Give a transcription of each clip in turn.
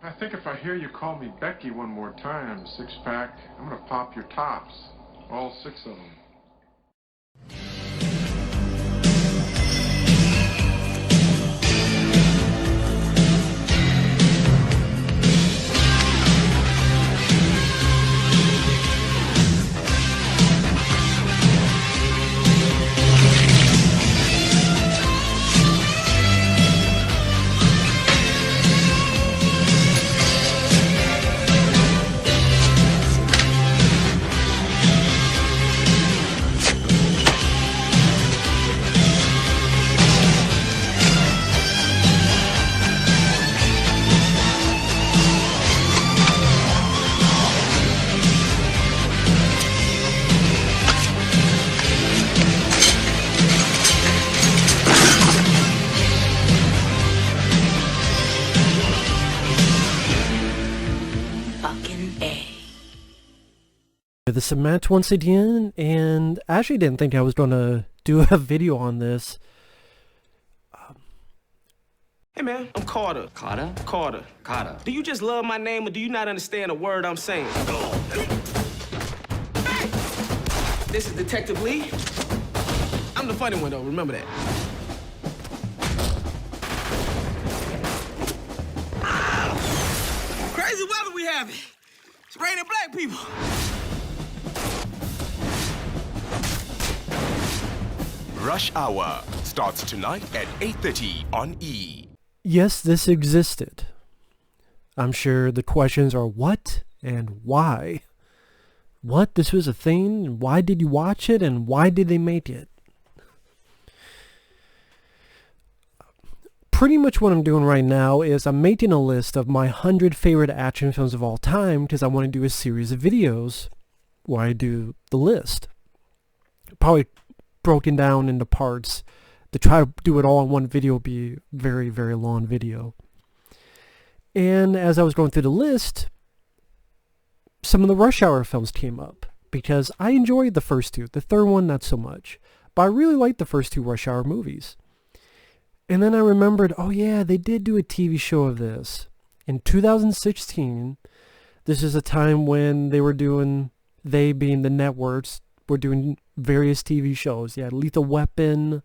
I think if I hear you call me Becky one more time, six-pack, I'm gonna pop your tops. All six of them. The cement once again, and I actually didn't think I was going to do a video on this. Hey man, I'm Carter. Carter? Carter. Carter. Do you just love my name or do you not understand a word I'm saying? This is Detective Lee. I'm the funny one though, remember that. Crazy weather we having. It's raining black people. Rush Hour starts tonight at 8:30 on E! Yes, this existed. I'm sure the questions are what and why. What? This was a thing? Why did you watch it? And why did they make it? Pretty much what I'm doing right now is I'm making a list of my 100 favorite action films of all time because I want to do a series of videos where I do the list. Probably broken down into parts. To try to do it all in one video would be a very, very long video. And as I was going through the list, some of the Rush Hour films came up because I enjoyed the first two. The third one, not so much. But I really liked the first two Rush Hour movies. And then I remembered, oh yeah, they did do a TV show of this. In 2016, this is a time when they were doing, they being the networks, were doing various TV shows. Yeah, Lethal Weapon.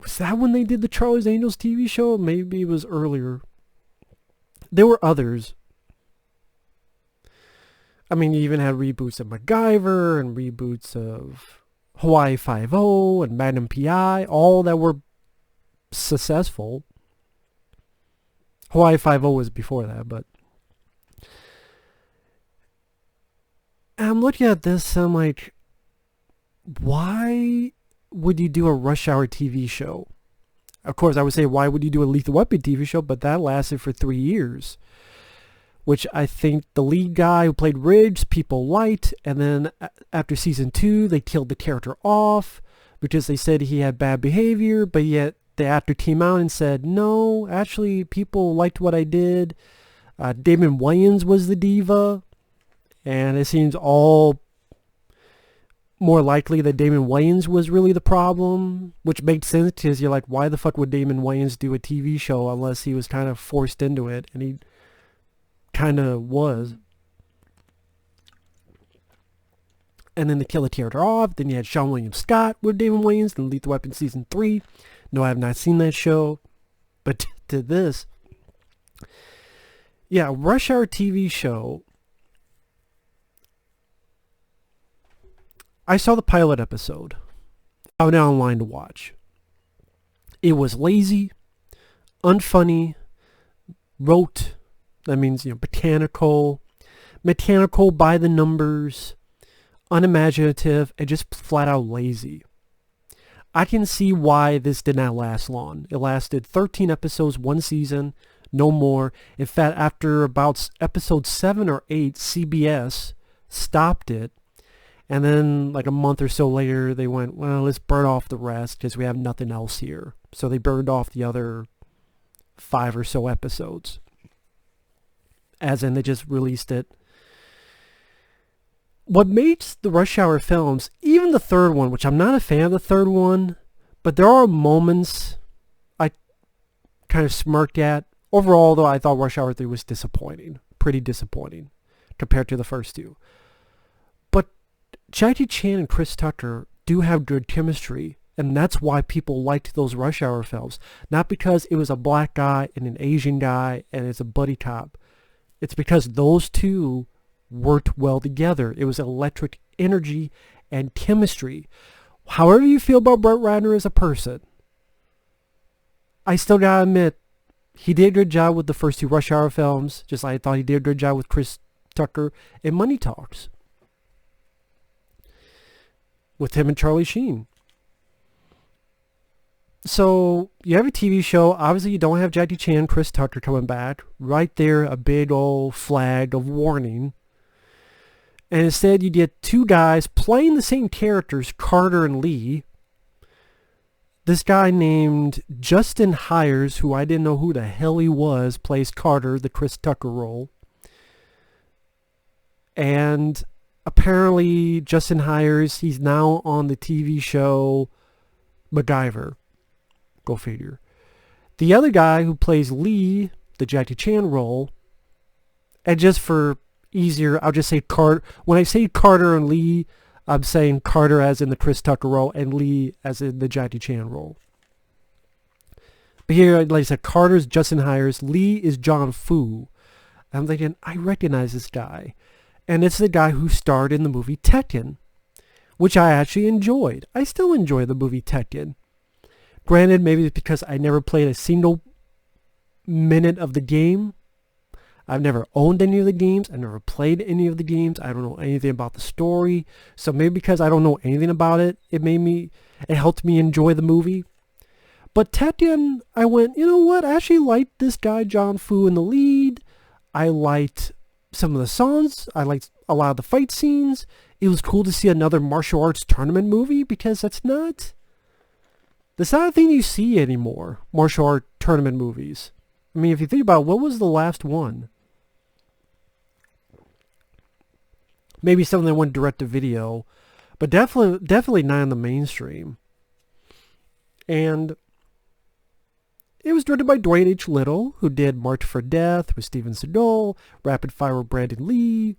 Was that when they did the Charlie's Angels TV show? Maybe it was earlier. There were others. I mean, you even had reboots of MacGyver and reboots of Hawaii Five-0 and Magnum P.I., all that were successful. Hawaii Five-0 was before that, but I'm looking at this and I'm like, why would you do a Rush Hour TV show? Of course, I would say, why would you do a Lethal Weapon TV show? But that lasted for 3 years, which I think the lead guy who played Ridge, people liked, and then after season 2, they killed the character off because they said he had bad behavior, but yet the actor came out and said, no, actually, people liked what I did. Damon Wayans was the diva, and it seems all more likely that Damon Wayans was really the problem, which makes sense because you're like, why the fuck would Damon Wayans do a TV show unless he was kind of forced into it, and he kind of was. And then they kill the character off. Then you had Sean William Scott with Damon Wayans in Lethal Weapon Season 3. No, I have not seen that show, but to this. Yeah, Rush Hour TV show. I saw the pilot episode. I went online to watch. It was lazy, unfunny, rote. That means, mechanical by the numbers, unimaginative, and just flat out lazy. I can see why this did not last long. It lasted 13 episodes, one season, no more. In fact, after about episode 7 or 8, CBS stopped it. And then like a month or so later, they went, well, let's burn off the rest because we have nothing else here. So they burned off the other 5 or so episodes. As in, they just released it. What makes the Rush Hour films, even the third one, which I'm not a fan of the third one, but there are moments I kind of smirked at Overall, though, I thought Rush Hour 3 was disappointing. Pretty disappointing compared to the first two. But Jackie Chan and Chris Tucker do have good chemistry, and that's why people liked those Rush Hour films. Not because it was a black guy and an Asian guy and it's a buddy cop. It's because those two worked well together. It was electric energy and chemistry. However you feel about Brett Ratner as a person, I still gotta admit, he did a good job with the first two Rush Hour films, just like I thought he did a good job with Chris Tucker in Money Talks, with him and Charlie Sheen. So, you have a TV show. Obviously, you don't have Jackie Chan, Chris Tucker coming back. Right there, a big old flag of warning. And instead, you get two guys playing the same characters, Carter and Lee. This guy named Justin Hires, who I didn't know who the hell he was, plays Carter, the Chris Tucker role. And apparently, Justin Hires, he's now on the TV show MacGyver. Go figure. The other guy who plays Lee, the Jackie Chan role, and just for easier, I'll just say Carter. When I say Carter and Lee, I'm saying Carter as in the Chris Tucker role and Lee as in the Jackie Chan role. But here, like I said, Carter's Justin Hires, Lee is John Fu. I'm thinking, I recognize this guy. And it's the guy who starred in the movie Tekken, which I actually enjoyed. I still enjoy the movie Tekken. Granted, maybe it's because I never played a single minute of the game. I've never owned any of the games. I've never played any of the games. I don't know anything about the story. So maybe because I don't know anything about it, it helped me enjoy the movie. But Tekken, I went, you know what? I actually liked this guy, John Fu, in the lead. I liked some of the songs. I liked a lot of the fight scenes. It was cool to see another martial arts tournament movie because that's not a thing you see anymore, martial art tournament movies. I mean, if you think about it, what was the last one? Maybe something that went direct to video, but definitely not in the mainstream. And it was directed by Dwight H. Little, who did March for Death with Steven Seagal, Rapid Fire with Brandon Lee,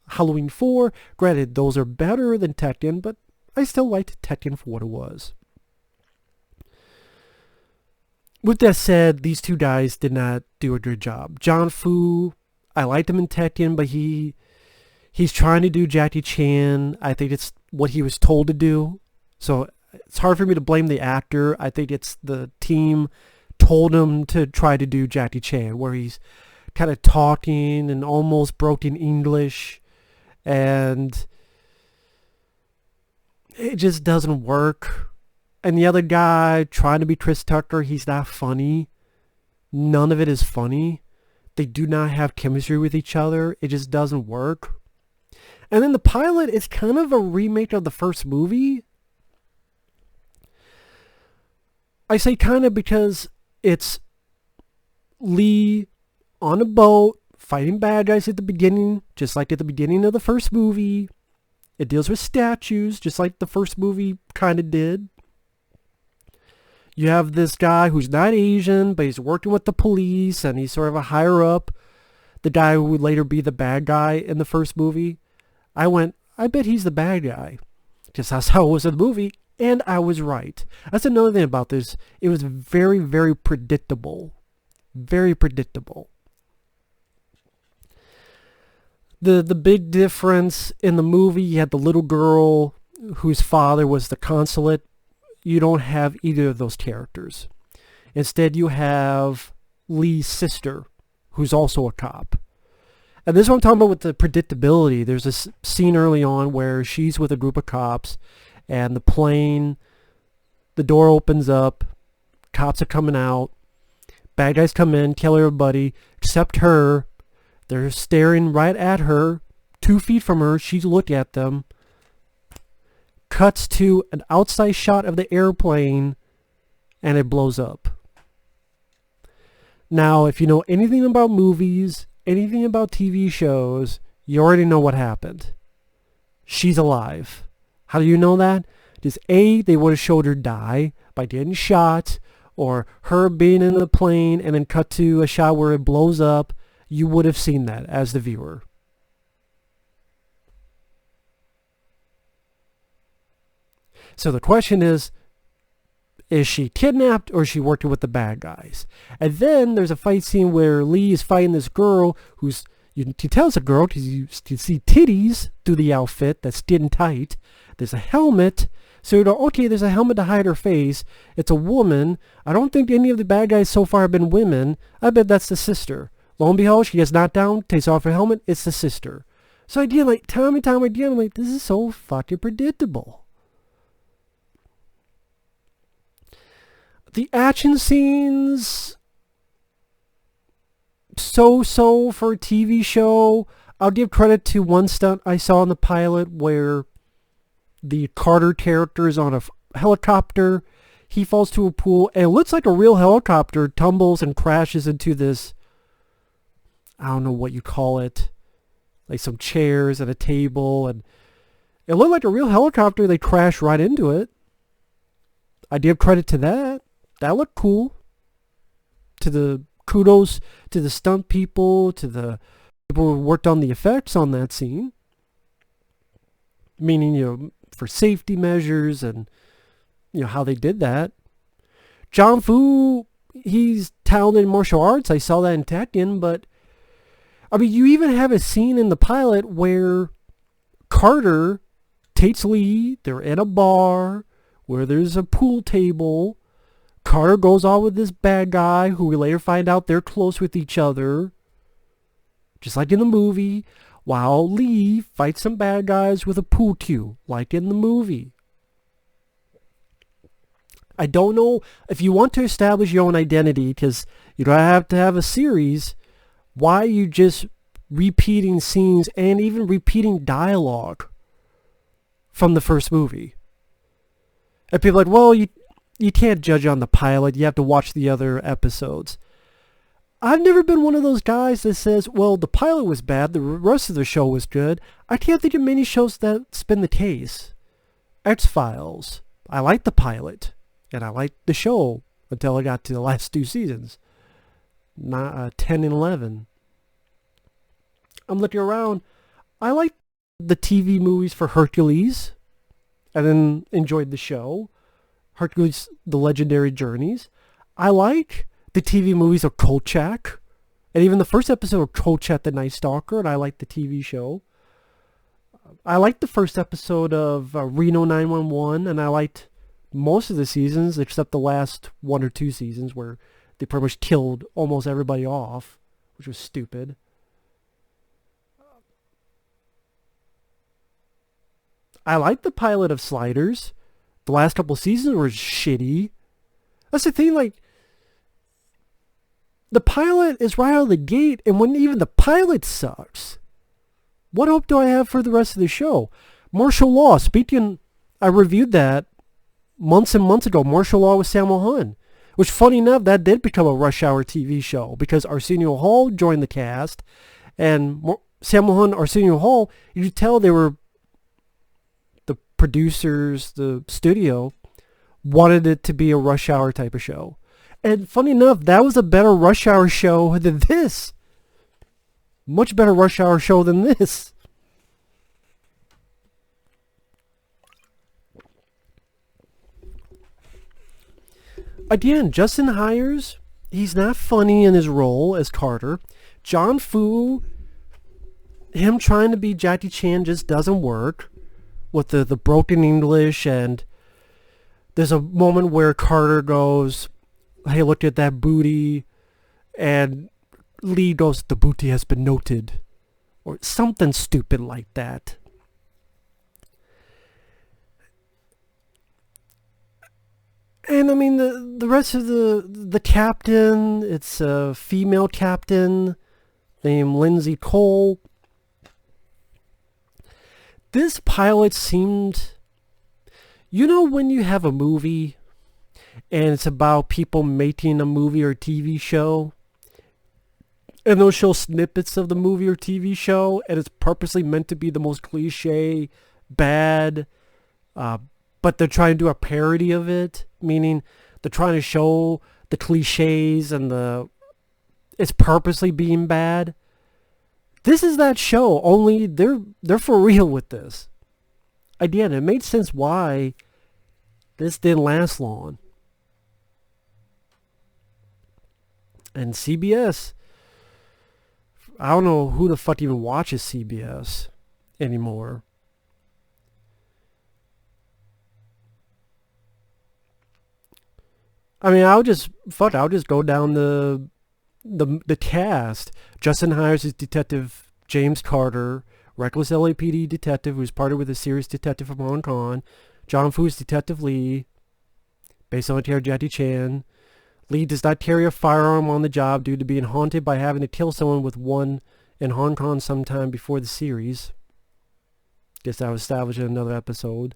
Halloween 4. Granted, those are better than Tekken, but I still liked Tekken for what it was. With that said, these two guys did not do a good job. John Fu, I liked him in Tekken, but he's trying to do Jackie Chan. I think it's what he was told to do. So it's hard for me to blame the actor. I think it's the team told him to try to do Jackie Chan, where he's kind of talking in almost broken English, and it just doesn't work. And the other guy trying to be Chris Tucker, he's not funny. None of it is funny. They do not have chemistry with each other. It just doesn't work. And then the pilot is kind of a remake of the first movie. I say kind of because it's Lee on a boat fighting bad guys at the beginning, just like at the beginning of the first movie. It deals with statues, just like the first movie kind of did. You have this guy who's not Asian, but he's working with the police, and he's sort of a higher up. The guy who would later be the bad guy in the first movie. I bet he's the bad guy. Just that's how it was in the movie, and I was right. That's another thing about this. It was very, very predictable. Very predictable. The big difference in the movie, you had the little girl whose father was the consulate. You don't have either of those characters. Instead, you have Lee's sister, who's also a cop. And this is what I'm talking about with the predictability. There's this scene early on where she's with a group of cops, and the plane, the door opens up, cops are coming out, bad guys come in, kill everybody, except her. They're staring right at her, 2 feet from her, she's looking at them. Cuts to an outside shot of the airplane, and it blows up. Now, if you know anything about movies, anything about TV shows, you already know what happened. She's alive. How do you know that? Just A, they would have showed her die by getting shot, or her being in the plane and then cut to a shot where it blows up, you would have seen that as the viewer. So the question is she kidnapped or is she working with the bad guys? And then there's a fight scene where Lee is fighting this girl who's, you can tell it's a girl because you can see titties through the outfit that's skin tight. There's a helmet. So you know, okay, there's a helmet to hide her face. It's a woman. I don't think any of the bad guys so far have been women. I bet that's the sister. Lo and behold, she gets knocked down, takes off her helmet. It's the sister. So again, like time and time again, I'm like, this is so fucking predictable. The action scenes, so for a TV show. I'll give credit to one stunt I saw in the pilot where the Carter character is on a helicopter. He falls to a pool, and it looks like a real helicopter tumbles and crashes into this, I don't know what you call it, like some chairs and a table, and it looked like a real helicopter. They crashed right into it. I give credit to that. That looked cool. Kudos to the stunt people, to the people who worked on the effects on that scene. Meaning, you know, for safety measures and, you know, how they did that. John Fu, he's talented in martial arts. I saw that in Tekken, but I mean, you even have a scene in the pilot where Carter takes Lee, they're in a bar where there's a pool table. Carter goes on with this bad guy who we later find out they're close with each other, just like in the movie, while Lee fights some bad guys with a pool cue, like in the movie. I don't know if you want to establish your own identity, because you don't have to have a series, why are you just repeating scenes and even repeating dialogue from the first movie? And people are like, well, you can't judge on the pilot. You have to watch the other episodes. I've never been one of those guys that says, well, the pilot was bad, the rest of the show was good. I can't think of many shows that's been the case. X-Files. I liked the pilot, and I liked the show until I got to the last 2 seasons. 10 and 11. I'm looking around. I liked the TV movies for Hercules, and then enjoyed the show. Hercules, The Legendary Journeys. I like the TV movies of Kolchak, and even the first episode of Kolchak the Night Stalker, and I like the TV show. I liked the first episode of Reno 911, and I liked most of the seasons except the last 1 or 2 seasons where they pretty much killed almost everybody off, which was stupid. I liked the pilot of Sliders. The last couple of seasons were shitty. That's the thing, like, the pilot is right out of the gate, and when even the pilot sucks, what hope do I have for the rest of the show? Martial Law, speaking, I reviewed that months and months ago, Martial Law with Sammo Hung, which, funny enough, that did become a Rush Hour TV show, because Arsenio Hall joined the cast, and Sammo Hung, Arsenio Hall, you could tell they were, the producers, the studio, wanted it to be a Rush Hour type of show. And funny enough, that was a better Rush Hour show than this. Much better Rush Hour show than this. Again, Justin Hires, he's not funny in his role as Carter. John Fu, him trying to be Jackie Chan just doesn't work with the broken English, and there's a moment where Carter goes, hey, look at that booty, and Lee goes, the booty has been noted, or something stupid like that. And I mean, the rest of the captain, it's a female captain named Lindsay Cole. This pilot seemed, you know, when you have a movie and it's about people making a movie or TV show, and they'll show snippets of the movie or TV show, and it's purposely meant to be the most cliche, bad, but they're trying to do a parody of it, meaning They're trying to show the cliches and it's purposely being bad. This is that show, only they're for real with this. Again, it made sense why this didn't last long. And CBS, I don't know who the fuck even watches CBS anymore. I mean, I'll just go down the cast. Justin Hires is Detective James Carter, reckless LAPD detective who's partnered with a serious detective from Hong Kong. John Fu is Detective Lee, based on Jackie Chan. Lee does not carry a firearm on the job due to being haunted by having to kill someone with one in Hong Kong sometime before the series. Guess that was established in another episode.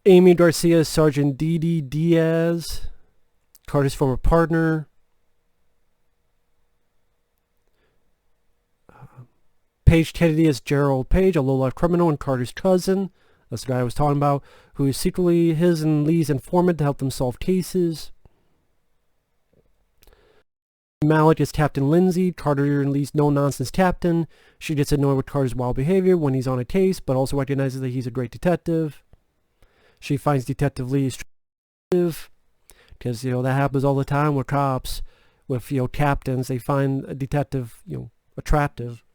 Amy Garcia is Sergeant Dee Diaz, Carter's former partner. Paige Kennedy is Gerald Page, a low-life criminal and Carter's cousin. That's the guy I was talking about, who is secretly his and Lee's informant to help them solve cases. Malik is Captain Lindsay, Carter and Lee's no-nonsense captain. She gets annoyed with Carter's wild behavior when he's on a case, but also recognizes that he's a great detective. She finds Detective Lee attractive, because, that happens all the time with cops, with, captains. They find a detective, attractive.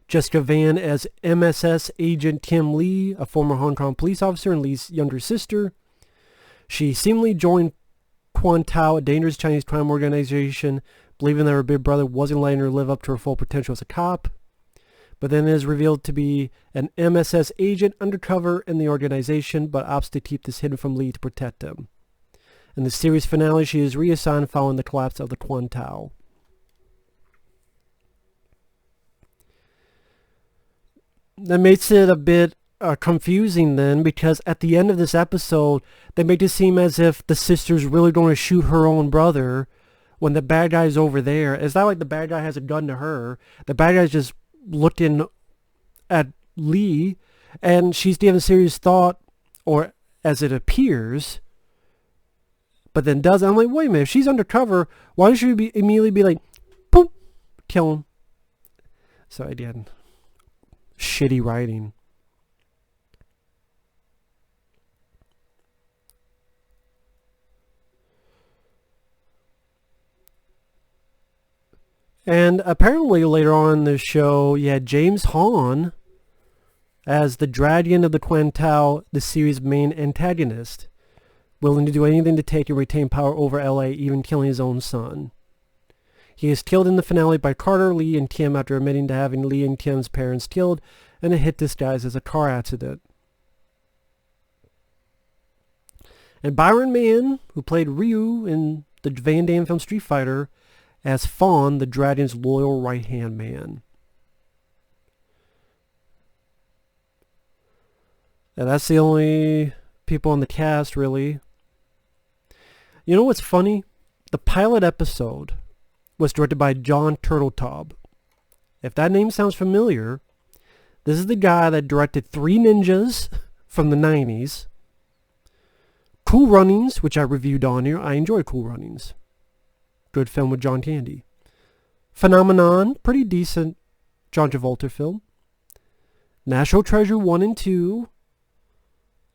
Jessica Van as MSS Agent Kim Lee, a former Hong Kong police officer and Lee's younger sister. She seemingly joined Quan Tao, a dangerous Chinese crime organization, believing that her big brother wasn't letting her live up to her full potential as a cop. But then it is revealed to be an MSS agent undercover in the organization, but opts to keep this hidden from Lee to protect him. In the series finale, she is reassigned following the collapse of the Quan Tao. That makes it a bit confusing then, because at the end of this episode, they make it seem as if the sister's really going to shoot her own brother when the bad guy's over there. It's not like the bad guy has a gun to her. The bad guy's just looking at Lee, and she's given serious thought, or as it appears, but then doesn't. I'm like, wait a minute, if she's undercover, why don't she immediately be like, boom, kill him? So again, shitty writing. And apparently later on in the show, you had James Hahn as the Dragon of the Quan Tao, the series' main antagonist, willing to do anything to take and retain power over LA, even killing his own son. He is killed in the finale by Carter, Lee, and Kim after admitting to having Lee and Kim's parents killed in a hit disguised as a car accident. And Byron Mann, who played Ryu in the Van Damme film Street Fighter, as Fawn, the dragon's loyal right-hand man. And that's the only people on the cast, really. You know what's funny? The pilot episode was directed by John Turteltaub. If that name sounds familiar, this is the guy that directed Three Ninjas from the 90s, Cool Runnings, which I reviewed on here. I enjoy Cool Runnings. Good film with John Candy. Phenomenon, pretty decent John Travolta film. National Treasure 1 and 2.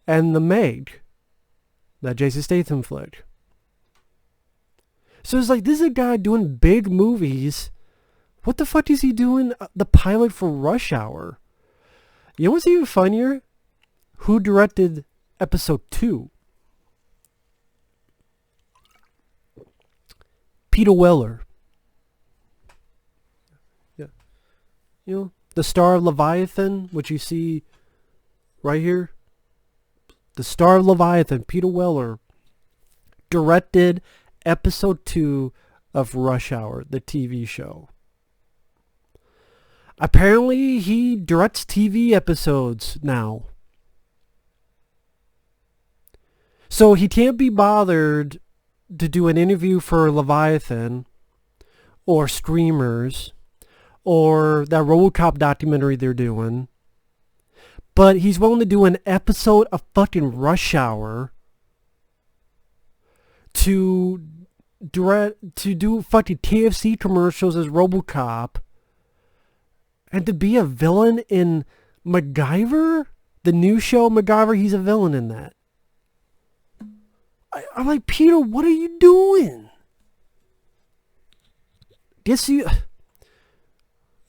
And The Meg, that Jason Statham flick. So it's like, this is a guy doing big movies. What the fuck is he doing the pilot for Rush Hour? You know what's even funnier? Who directed episode 2? Peter Weller. Yeah. The star of Leviathan, which you see right here. The star of Leviathan, Peter Weller, directed episode 2 of Rush Hour, the TV show. Apparently, he directs TV episodes now. So he can't be bothered to do an interview for Leviathan or Streamers, or that RoboCop documentary they're doing. But he's willing to do an episode of fucking Rush Hour to do fucking KFC commercials as RoboCop, and to be a villain in MacGyver, the new show MacGyver. He's a villain in that. I'm like, Peter, what are you doing? Guess you...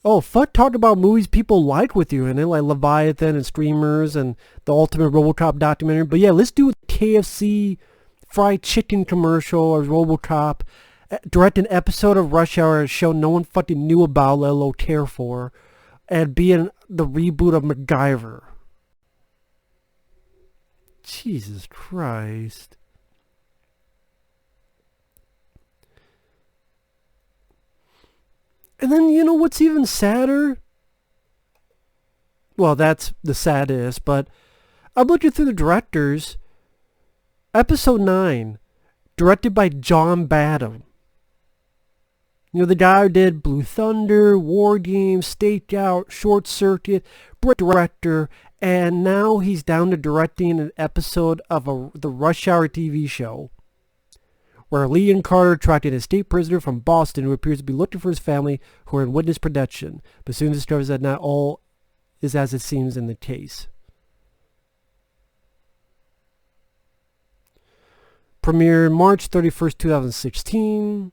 Oh, fuck, talk about movies people like with you in it, like Leviathan and Streamers and the Ultimate RoboCop documentary. But yeah, let's do a KFC fried chicken commercial or RoboCop. Direct an episode of Rush Hour, a show no one fucking knew about, let alone care for. And be in the reboot of MacGyver. Jesus Christ. And then, you know what's even sadder? Well, that's the saddest, but I'm looking through the directors. Episode 9, directed by John Badham. You know, the guy who did Blue Thunder, War Games, Stakeout, Short Circuit, director, and now he's down to directing an episode of the Rush Hour TV show, where Lee and Carter tracked an escaped prisoner from Boston who appears to be looking for his family who are in witness protection, but soon discovers that not all is as it seems in the case. Premiered March 31st, 2016.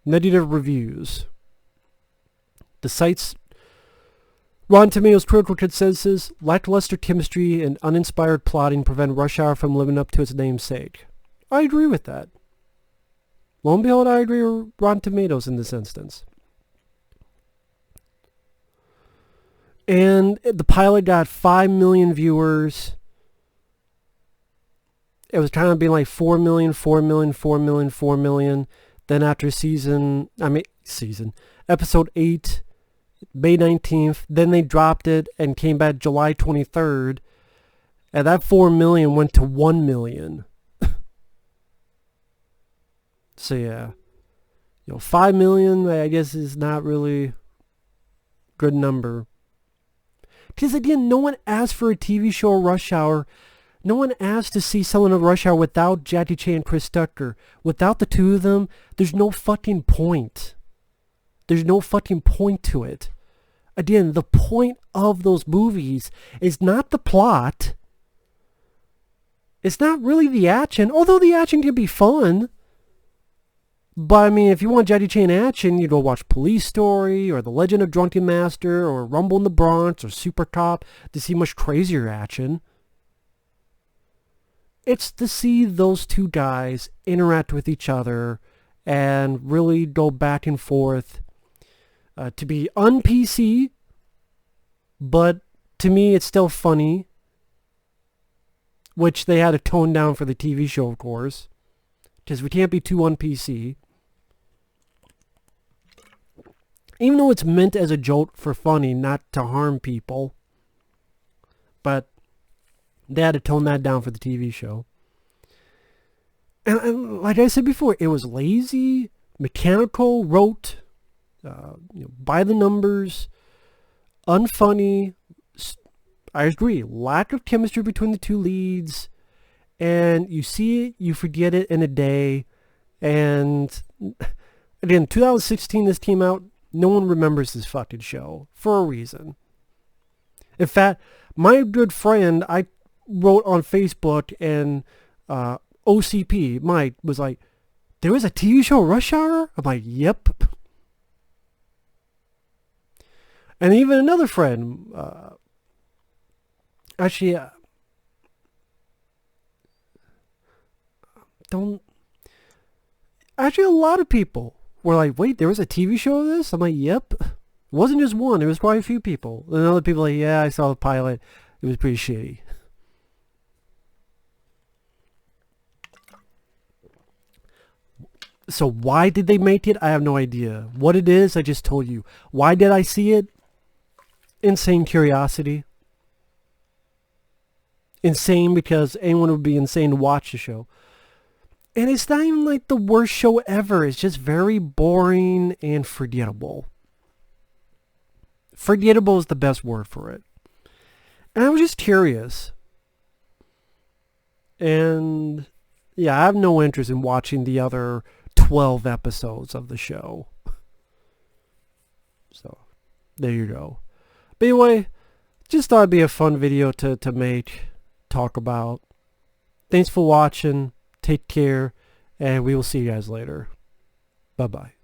Negative reviews. The site's Rotten Tomatoes critical consensus: lackluster chemistry and uninspired plotting prevent Rush Hour from living up to its namesake. I agree with that. Lo and behold, I agree with Rotten Tomatoes in this instance. And the pilot got 5 million viewers. It was kind of being like 4 million, 4 million, 4 million, 4 million. Then after episode 8, May 19th, then they dropped it and came back July 23rd. And that 4 million went to 1 million. So yeah, 5 million, I guess, is not really a good number. Because again, no one asked for a TV show Rush Hour. No one asked to see someone of Rush Hour without Jackie Chan and Chris Tucker. Without the two of them, there's no fucking point. There's no fucking point to it. Again, the point of those movies is not the plot. It's not really the action, although the action can be fun. But I mean, if you want Jackie Chan action, you go watch Police Story or The Legend of Drunken Master or Rumble in the Bronx or Super Cop to see much crazier action. It's to see those two guys interact with each other and really go back and forth to be un-PC, but to me it's still funny, which they had to tone down for the TV show, of course, because we can't be too un-PC. Even though it's meant as a joke for funny, not to harm people. But they had to tone that down for the TV show. And like I said before, it was lazy, mechanical, rote, by the numbers, unfunny. I agree, lack of chemistry between the two leads. And you see it, you forget it in a day. And again, 2016 this came out. No one remembers this fucking show for a reason. In fact, my good friend, I wrote on Facebook, and OCP, Mike, was like, there was a TV show Rush Hour? I'm like, yep. And even another friend, actually, actually a lot of people were like, wait, there was a TV show of this? I'm like, yep. It wasn't just one. It was quite a few people. And other people like, yeah, I saw the pilot. It was pretty shitty. So why did they make it? I have no idea. What it is, I just told you. Why did I see it? Insane curiosity. Insane because anyone would be insane to watch the show. And it's not even like the worst show ever. It's just very boring and forgettable. Forgettable is the best word for it. And I was just curious. And yeah, I have no interest in watching the other 12 episodes of the show. So, there you go. But anyway, just thought it'd be a fun video to make, talk about. Thanks for watching. Take care. And we will see you guys later. Bye-bye.